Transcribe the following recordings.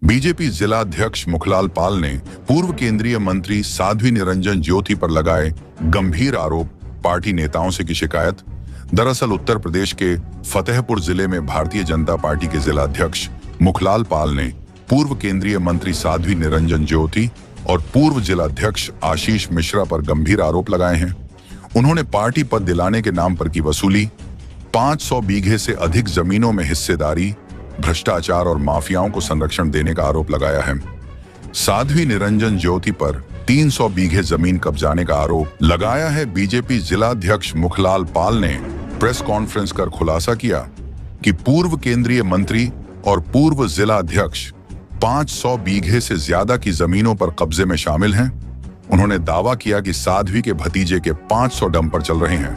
BJP जिला अध्यक्ष मुखलाल पाल ने पूर्व केंद्रीय मंत्री साध्वी निरंजन ज्योति पर लगाए गंभीर आरोप। पार्टी नेताओं से की शिकायत। दरअसल उत्तर प्रदेश के फतेहपुर जिले में भारतीय जनता पार्टी के जिला अध्यक्ष मुखलाल पाल ने पूर्व केंद्रीय मंत्री साध्वी निरंजन ज्योति और पूर्व जिला अध्यक्ष आशीष मिश्रा पर गंभीर आरोप लगाए हैं। उन्होंने पार्टी पद दिलाने के नाम पर की वसूली, 500 बीघे से अधिक जमीनों में हिस्सेदारी, भ्रष्टाचार और माफियाओं को संरक्षण देने का आरोप लगाया है। साध्वी निरंजन ज्योति पर 300 बीघे जमीन कब्जाने का आरोप लगाया है। बीजेपी जिला अध्यक्ष मुखलाल पाल ने प्रेस कॉन्फ्रेंस कर खुलासा किया कि पूर्व केंद्रीय मंत्री और पूर्व जिला अध्यक्ष 500 बीघे से ज्यादा की जमीनों पर कब्जे में शामिल हैं। उन्होंने दावा किया कि साध्वी के भतीजे के 500 डंपर चल रहे हैं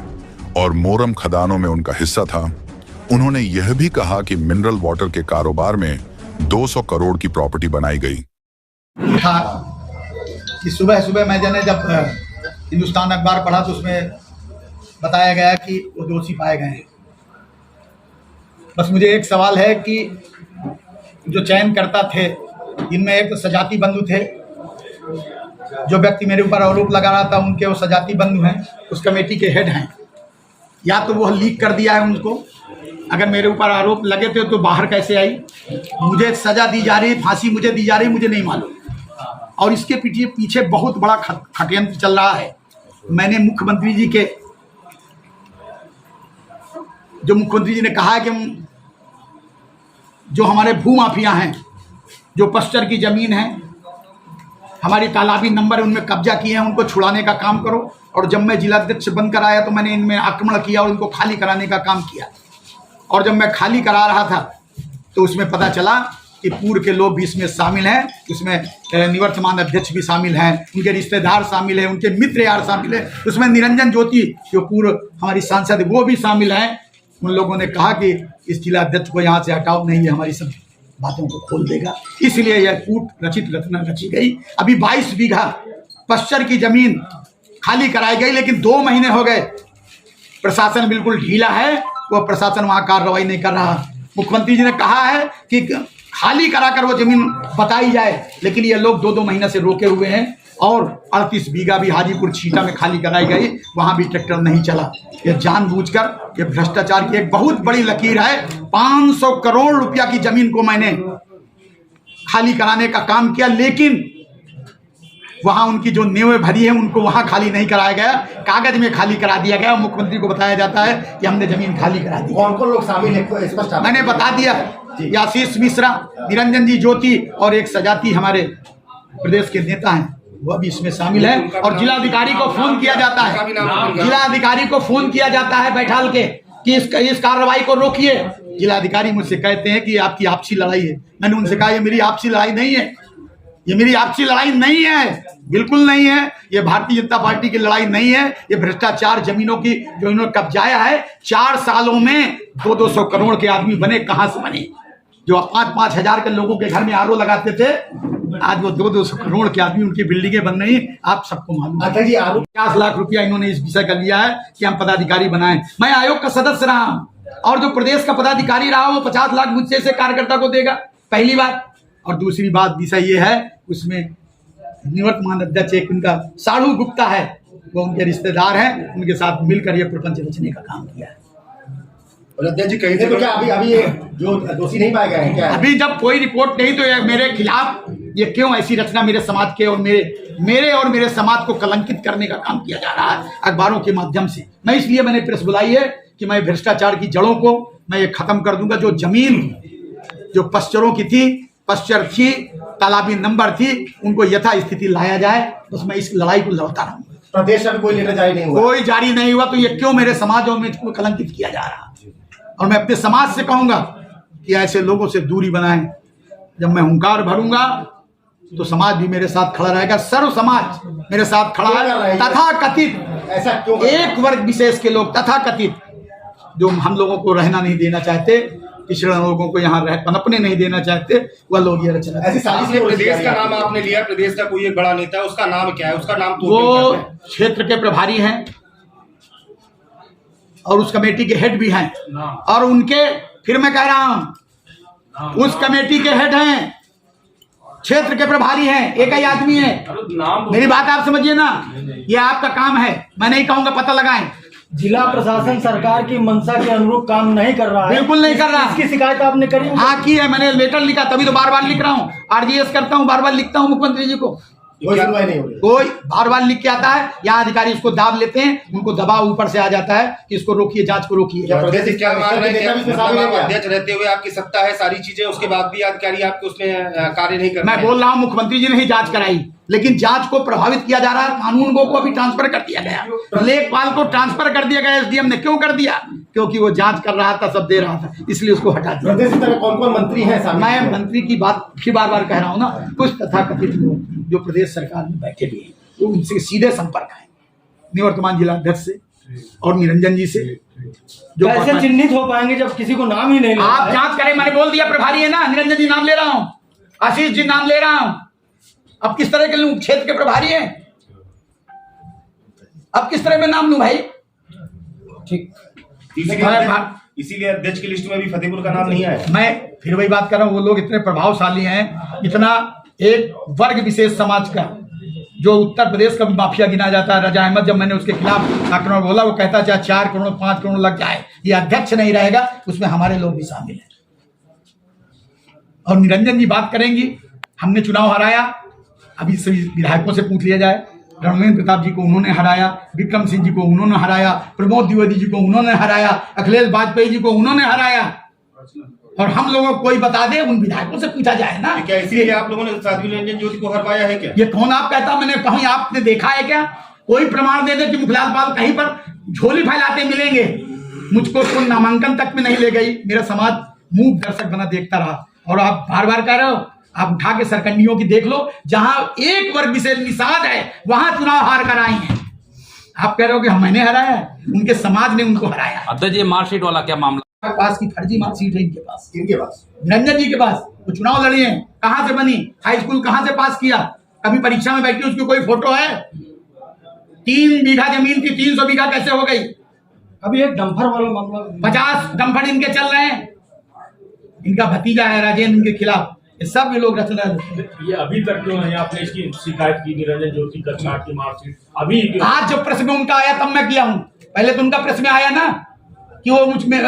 और मोरम खदानों में उनका हिस्सा था। उन्होंने यह भी कहा कि मिनरल वाटर के कारोबार में 200 करोड़ की प्रॉपर्टी बनाई गई। था कि सुबह सुबह मैं जब हिंदुस्तान अखबार पढ़ा तो उसमें बताया गया कि वो दोषी पाए गए हैं। बस मुझे एक सवाल है कि जो चयनकर्ता थे, इनमें एक तो सजाती बंधु थे, जो व्यक्ति मेरे ऊपर आरोप लगा रहा था उनके वो सजाती बंधु हैं, उस कमेटी के हेड हैं। या तो वो लीक कर दिया है उनको, अगर मेरे ऊपर आरोप लगे थे तो बाहर कैसे आई, मुझे सजा दी जा रही, फांसी मुझे दी जा रही, मुझे नहीं मालूम। और इसके पीछे बहुत बड़ा षड्यंत्र चल रहा है। मैंने मुख्यमंत्री जी ने कहा है कि जो हमारे भू माफिया हैं, जो पश्चर की जमीन है, हमारी तालाबी नंबर उनमें कब्जा किए हैं, उनको छुड़ाने का काम करो। और जब मैं जिलाध्यक्ष बनकर आया तो मैंने इनमें आक्रमण किया और उनको खाली कराने का काम किया। और जब मैं खाली करा रहा था तो उसमें पता चला कि पूर्व के लोग भी इसमें शामिल हैं। उसमें निवर्तमान अध्यक्ष भी शामिल हैं, उनके रिश्तेदार शामिल हैं, उनके मित्र यार शामिल हैं। उसमें निरंजन ज्योति जो पूर्व हमारी सांसद वो भी शामिल हैं। उन लोगों ने कहा कि इस जिला अध्यक्ष को यहाँ से हटाओ, नहीं ये हमारी सब बातों को खोल देगा। इसलिए यह कूट रचित रचना रची गई। अभी 22 बीघा पश्चर की जमीन खाली कराई गई, लेकिन 2 महीने हो गए, प्रशासन बिल्कुल ढीला है, वो प्रशासन वहाँ कार्रवाई नहीं कर रहा। मुख्यमंत्री जी ने कहा है कि खाली कराकर वो जमीन बताई जाए, लेकिन ये लोग 2-2 महीने से रोके हुए हैं। और 38 बीघा भी हाजीपुर छीटा में खाली कराई गई, वहाँ भी ट्रैक्टर नहीं चला। ये जानबूझकर ये भ्रष्टाचार की एक बहुत बड़ी लकीर है। 500 करोड़ रुपया की जमीन को मैंने खाली कराने का काम किया, लेकिन वहां उनकी जो नींवें भरी है उनको वहां खाली नहीं कराया गया, कागज में खाली करा दिया गया। मुख्यमंत्री को बताया जाता है कि हमने जमीन खाली करा दी। कौन कौन लोग शामिल है स्पष्ट मैंने बता दिया, आशीष मिश्रा, निरंजन जी ज्योति और एक सजाती हमारे प्रदेश के नेता हैं, वह भी इसमें शामिल है। और जिलाधिकारी को फोन किया जाता है, जिलाधिकारी को फोन किया जाता है बैठाल के कि इस कार्रवाई को रोकिए। जिलाधिकारी मुझसे कहते हैं कि आपकी आपसी लड़ाई है। मैंने उनसे कहा ये मेरी आपसी लड़ाई नहीं है, ये मेरी आपसी लड़ाई नहीं है, बिल्कुल नहीं है। ये भारतीय जनता पार्टी की लड़ाई नहीं है। ये भ्रष्टाचार जमीनों की जो इन्होंने कब्जाया है, 4 सालों में 200 करोड़ के आदमी बने। कहां से बने? जो 5-5 हजार के लोगों के घर में आरओ लगाते थे, आज वो 200 करोड़ के आदमी उनकी बिल्डिंगें बन रही। आप सबको मालूम है। 50 लाख रुपया इन्होंने इस विषय का लिया है कि हम पदाधिकारी बनाएं। मैं आयोग का सदस्य रहा हूं और जो प्रदेश का पदाधिकारी रहा वो 50 लाख मुझसे से कार्यकर्ता को देगा, पहली बात। और दूसरी बात विषय ये है, उसमें निवर्तमान अध्यक्ष एक उनका साढ़ू गुप्ता है, वो उनके रिश्तेदार हैं, उनके साथ मिलकर ये प्रपंच रचने का काम किया है। अध्यक्ष जी कहीं तो क्या अभी ये जो दोषी नहीं पाए गए हैं क्या? अभी जब कोई रिपोर्ट नहीं तो ये मेरे खिलाफ ये क्यों ऐसी रचना मेरे समाज के और मेरे समाज को कलंकित करने का काम किया जा रहा है अखबारों के माध्यम से। मैं इसलिए मैंने प्रेस बुलाई है कि मैं भ्रष्टाचार की जड़ों को मैं ये खत्म कर दूंगा। जो जमीन जो पश्चरों की थी, पश्चर थी, तालाबी नंबर थी, उनको यथा स्थिति लाया जाए। बस मैं इस लड़ाई को लड़ता रहूंगा। प्रदेश में कोई लेटर जारी नहीं हुआ, कोई जारी नहीं हुआ, तो ये क्यों मेरे समाज और में कलंकित किया जा रहा? और मैं अपने समाज से कहूंगा कि ऐसे लोगों से दूरी बनाएं। जब मैं हुंकार भरूंगा तो समाज भी मेरे साथ खड़ा रहेगा, सर्व समाज मेरे साथ खड़ा है। तथा कथित ऐसा क्यों एक वर्ग विशेष के लोग, तथा कथित जो हम लोगों को रहना नहीं देना चाहते, पिछड़ा लोगों को यहाँ पनपने नहीं देना चाहते, वह लोग ये रचना। ऐसी साजिश प्रदेश का नाम आपने लिया, प्रदेश का कोई एक बड़ा नेता है, उसका नाम क्या है? उसका नाम तो वो क्षेत्र के प्रभारी हैं और उस कमेटी के हेड भी हैं। और उनके, फिर मैं कह रहा हूं, उस कमेटी के हेड हैं क्षेत्र के प्रभारी हैं, एक ही आदमी है। मेरी बात आप समझिए ना, ये आपका काम है, मैं नहीं कहूंगा पता लगाएं। जिला प्रशासन सरकार की मंशा के अनुरूप काम नहीं कर रहा है। बिल्कुल नहीं कर रहा। इसकी शिकायत आपने करी? हाँ की है, मैंने लेटर लिखा, तभी तो बार बार लिख रहा हूँ, आरजीएस करता हूँ, बार बार लिखता हूँ मुख्यमंत्री जी को। कोई सुनवाई नहीं हो रही। कोई बार बार लिख के आता है, यहाँ अधिकारी इसको दाब लेते हैं, उनको दबाव ऊपर से आ जाता है कि इसको रोकिए, जांच को रोकिए। क्या मान रहे हैं, मतलब आप अध्यक्ष रहते हुए आपकी सत्ता है, सारी चीजें, उसके बाद भी अधिकारी आपके उसमें कार्य नहीं कर रहे हैं। मैं बोल रहा हूँ मुख्यमंत्री जी ने ही जांच कराई, लेकिन जांच को प्रभावित किया जा रहा है। कानूनगो को अभी ट्रांसफर कर दिया गया, लेखपाल को ट्रांसफर कर दिया गया। एसडीएम ने क्यों कर दिया? क्योंकि वो जांच कर रहा था, सब दे रहा था, इसलिए उसको हटा दिया। प्रदेश में कौन कौन मंत्री हैं? मैं मंत्री की बात फिर बार बार कह रहा हूँ ना, कुछ तथाकथित लोग जो प्रदेश सरकार में बैठे भी हैं, वो उनसे सीधे संपर्क है, निवर्तमान जिला अध्यक्ष से और निरंजन जी से। जो कैसे चिन्हित हो पाएंगे जब किसी को नाम ही नहीं लेना आप है? जांच करें, मैंने बोल दिया प्रभारी है ना, निरंजन जी नाम ले रहा हूँ, आशीष जी नाम ले रहा हूँ। अब किस तरह के लोग क्षेत्र के प्रभारी हैं, अब किस तरह में नाम लूं भाई? ठीक, इसीलिए अध्यक्ष की लिस्ट में भी फतेहपुर का नाम नहीं आया। मैं फिर वही बात कर रहा हूँ, वो लोग इतने प्रभावशाली हैं, इतना एक वर्ग विशेष समाज का जो उत्तर प्रदेश का भी माफिया गिना जाता है। रजा अहमद, जब मैंने उसके खिलाफ आक्रमण बोला, वो कहता चाहे 4 करोड़ 5 करोड़ लग जाए, ये अध्यक्ष नहीं रहेगा, उसमें हमारे लोग भी शामिल हैं। और निरंजन जी बात करेंगी, हमने चुनाव हराया, अभी सभी विधायकों से पूछ लिया जाए, रणवीर प्रताप जी को उन्होंने हराया, विक्रम सिंह जी को उन्होंने हराया, प्रमोद द्विवेदी जी को उन्होंने हराया, अखिलेश वाजपेयी जी को उन्होंने हराया। और हम लोगों को कोई बता दे, उन विधायकों से पूछा जाए ना। क्या इसीलिए आप लोगों ने साध्वी निरंजन ज्योति को हरवाया है क्या? ये कौन आप कहता? मैंने कहीं आपने देखा है क्या? कोई प्रमाण दे दे कि मुखलाल पाल कहीं पर झोली फैलाते मिलेंगे। मुझको कोई नामांकन तक में नहीं ले गई, मेरा समाज मूक दर्शक बना देखता रहा। और आप बार बार कह रहे हो, आप उठा के सरकंडियों की देख लो, जहां एक वर्ग विशेष निषाद है, वहां चुनाव हार कर आई है। आप कह रहे हो कि मैंने हराया है, उनके समाज ने उनको हराया। अध्यक्ष जी, मार्कशीट वाला क्या मामला? पास की फर्जी मार्कशीट है इनके पास। किनके पास? निरंजन जी के पास। वो चुनाव लड़ी है, कहां से बनी, हाई स्कूल कहां से पास किया, कभी परीक्षा में बैठी उसकी कोई फोटो है? 3 बीघा जमीन थी, 300 बीघा कैसे हो गई? अभी एक डंपर वाला मामला, 50 डंपर इनके चल रहे हैं। इनका भतीजा है राजेंद्र, इनके खिलाफ ये सब ये लोग रच रहे हैं। ये अभी तक क्यों नहीं आपने इसकी शिकायत की? निरंजन ज्योति का चार्ट की मार्कशीट अभी क्यों? आज जब प्रेस में उनका आया तब मैं किया हूं, पहले तो उनका प्रेस में आया ना कि वो मुझ में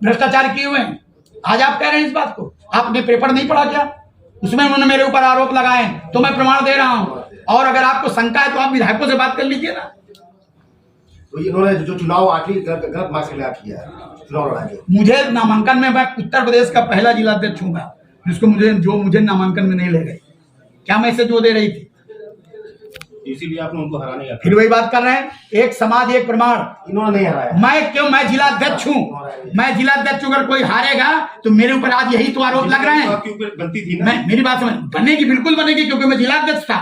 भ्रष्टाचार किए हुए हैं। आज आप कह रहे हैं इस बात को, आपने पेपर नहीं पढ़ा क्या? उसमें उन्होंने मेरे ऊपर आरोप लगाए, तो मैं प्रमाण दे रहा हूं। और अगर आपको शंका है तो आप विधायकों से बात कर लीजिए ना। तो इन्होंने जो चुनाव आखिरी गलत मार्क्स लगा किया है, चुनाव लड़ा के मुझे नामांकन में, मैं उत्तर प्रदेश का पहला जिला अध्यक्ष हूँ जिसको मुझे नामांकन में नहीं ले गए। क्या मैं इसे जो दे रही थी? इसीलिए आपने उनको हराने का। फिर वही बात कर रहे हैं, एक समाज एक प्रमाण। इन्होंने नहीं हराया। मैं जिला अध्यक्ष हूँ, मैं जिला अध्यक्ष हूँ। अगर कोई हारेगा तो मेरे ऊपर आज यही तो आरोप लग रहे हैं। आपके ऊपर बनती थी ना? मेरी बात समझ, बनेगी, बिल्कुल बनेगी, क्योंकि मैं जिला अध्यक्ष था।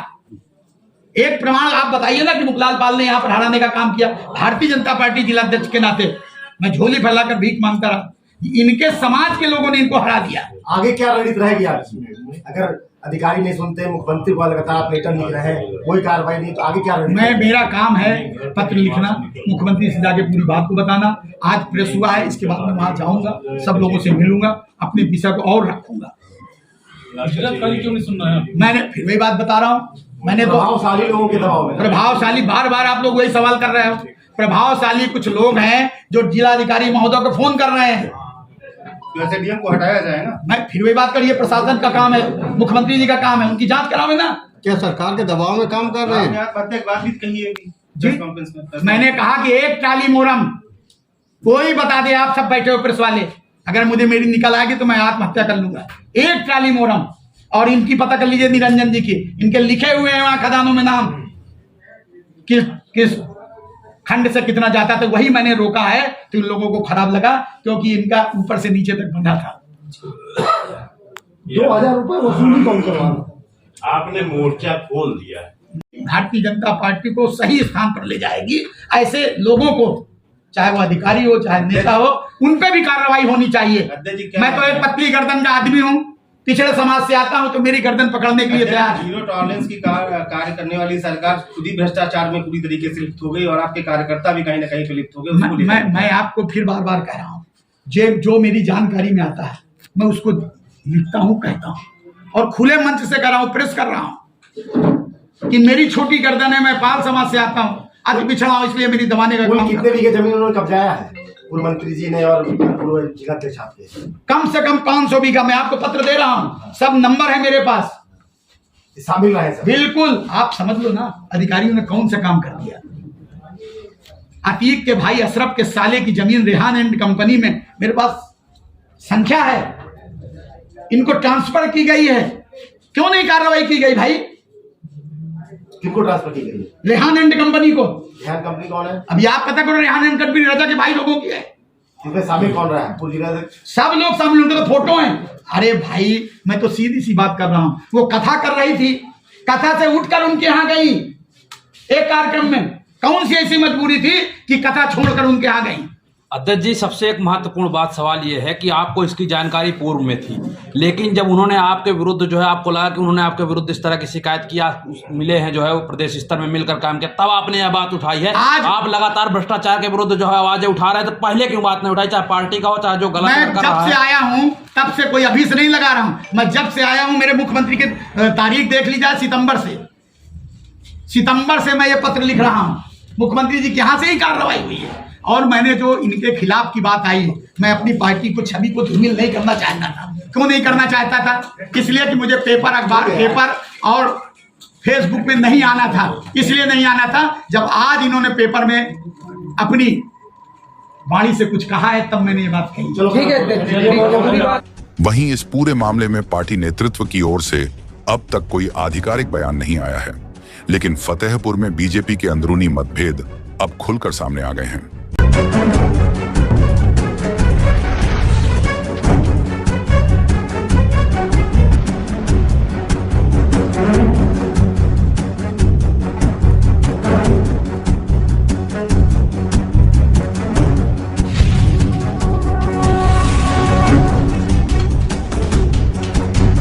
एक प्रमाण आप बताइए ना कि मुखलाल पाल ने यहाँ पर हराने का काम किया। भारतीय जनता पार्टी जिला अध्यक्ष के नाते मैं झोली फैलाकर भीख मांगता रहा, इनके समाज के लोगों ने इनको हरा दिया। आगे क्या रणनीति रहेगी आपकी? अगर अधिकारी नहीं सुनते, मुख्यमंत्री को लगातार आप लेटर लिख रहे हैं, कोई कार्रवाई नहीं, तो आगे क्या रणनीति? मेरा काम है पत्र लिखना, मुख्यमंत्री से जाके पूरी बात को बताना। आज प्रेस हुआ है, इसके बाद मैं वहां जाऊंगा, सब लोगों से मिलूंगा, अपने विषय को और रखूंगा। क्यों नहीं सुन रहे हैं? मैंने फिर वही बात बता रहा हूँ, मैंने तो प्रभावशाली लोगों के दबाव में। प्रभावशाली, बार बार आप लोग वही सवाल कर रहे हो। प्रभावशाली कुछ लोग हैं जो जिलाधिकारी महोदय को फोन कर रहे हैं। तो ऐसे डीएम को हटाया जाए ना। मैं फिर वही बात करिए, प्रशासन का काम है, मुख्यमंत्री जी का काम है, उनकी जांच करावे ना। क्या सरकार के दबाव में काम कर रहे हैं? आपने आत्महत्या की बात भी कही है जी, मैंने कहा कि एक ट्राली मोरम कोई बता दे, आप सब बैठे हो प्रेस वाले, अगर मुझे मेरी निकल आएगी तो मैं आत्महत्या कर लूंगा। एक ट्राली मोरम, और इनकी पता कर लीजिए निरंजन जी की, इनके लिखे हुए हैं वहां खदानों में नाम, किस खंड से कितना जाता था, वही मैंने रोका है। तो इन लोगों को खराब लगा क्योंकि इनका ऊपर से नीचे तक बंधा था। 2000 रुपए वसूली कौन करवाना? आपने मोर्चा खोल दिया। भारतीय जनता पार्टी को सही स्थान पर ले जाएगी। ऐसे लोगों को, चाहे वो अधिकारी हो चाहे नेता हो, उन पे भी कार्रवाई होनी चाहिए। मैं तो एक पतली गर्दन का आदमी हूँ, पिछड़े समाज से आता हूं, तो मेरी गर्दन पकड़ने के लिए तैयार है। जीरो टॉलरेंस की कार्य करने वाली सरकार खुद ही भ्रष्टाचार में पूरी तरीके से लिप्त हो गई और आपके कार्यकर्ता भी कहीं ना कहीं पे लिप्त हो गए। मैं आपको फिर बार बार कह रहा हूँ, जो मेरी जानकारी में आता है मैं उसको लिखता हूँ, कहता हूँ। और खुले मंच से कर रहा हूं, प्रेस कर रहा हूं कि मेरी छोटी गर्दन है, मैं पाल समाज से आता हूं, अति पिछड़ा हूं, इसलिए मेरी दबाने का काम। कितने बीघे जमीन उन्होंने कब्जाया है पूर्व मंत्री जी ने और पूर्व जिलाध्यक्ष आपके? कम से कम 500 बीघा। मैं आपको पत्र दे रहा हूं, सब नंबर है मेरे पास, शामिल रहे सर। बिल्कुल। आप समझ लो ना अधिकारियों ने कौन सा काम कर दिया। अतीक के भाई अशरफ के साले की जमीन रेहान एंड कंपनी में मेरे पास संख्या है, इनको ट्रांसफर की गई है, क्यों नहीं कार्रवाई की गई भाई? किनको ट्रांसफर की गई? रेहान एंड कंपनी को। रेहान कंपनी कौन है? अभी आप पता करो, रेहान एंड कंपनी रजा के भाई लोगों की है। इसमें शामिल कौन रहा है? पूर्व जिलाध्यक्ष? सब लोग शामिल, उनके तो फोटो हैं। अरे भाई मैं तो सीधी सी बात कर रहा हूं, वो कथा कर रही थी, कथा से उठकर उनके यहां गई एक कार्यक्रम में। कौन सी ऐसी मजबूरी थी कि कथा छोड़कर उनके यहां गई? अध्यक्ष जी, सबसे एक महत्वपूर्ण बात सवाल ये है कि आपको इसकी जानकारी पूर्व में थी, लेकिन जब उन्होंने आपके विरुद्ध जो है, आपको लगा कि उन्होंने आपके विरुद्ध इस तरह की शिकायत किया, मिले हैं जो है वो प्रदेश स्तर में मिलकर काम किया, तब आपने यह बात उठाई है। आप लगातार भ्रष्टाचार के विरुद्ध जो है आवाजें उठा रहे हैं, तो पहले क्यों बात नहीं उठाई? चाहे पार्टी का हो, चाहे जो गलत मैं जब से आया हूं तब से, कोई अभी से नहीं लगा रहा हूं, मैं जब से आया हूं, मेरे मुख्यमंत्री की तारीख देख ली जाए, सितंबर से मैं ये पत्र लिख रहा हूं। मुख्यमंत्री जी के यहां से ही कार्रवाई हुई है। और मैंने जो इनके खिलाफ की बात आई, मैं अपनी पार्टी को, छवि को धूमिल नहीं करना चाहता था। क्यों नहीं करना चाहता था? इसलिए कि मुझे पेपर और फेसबुक में नहीं आना था। इसलिए नहीं आना था, जब आज इन्होंने पेपर में अपनी वाणी से कुछ कहा है, तब मैंने ये बात कही। ठीक है। वहीं इस पूरे मामले में पार्टी नेतृत्व की ओर से अब तक कोई आधिकारिक बयान नहीं आया है, लेकिन फतेहपुर में बीजेपी के अंदरूनी मतभेद अब खुलकर सामने आ गए हैं।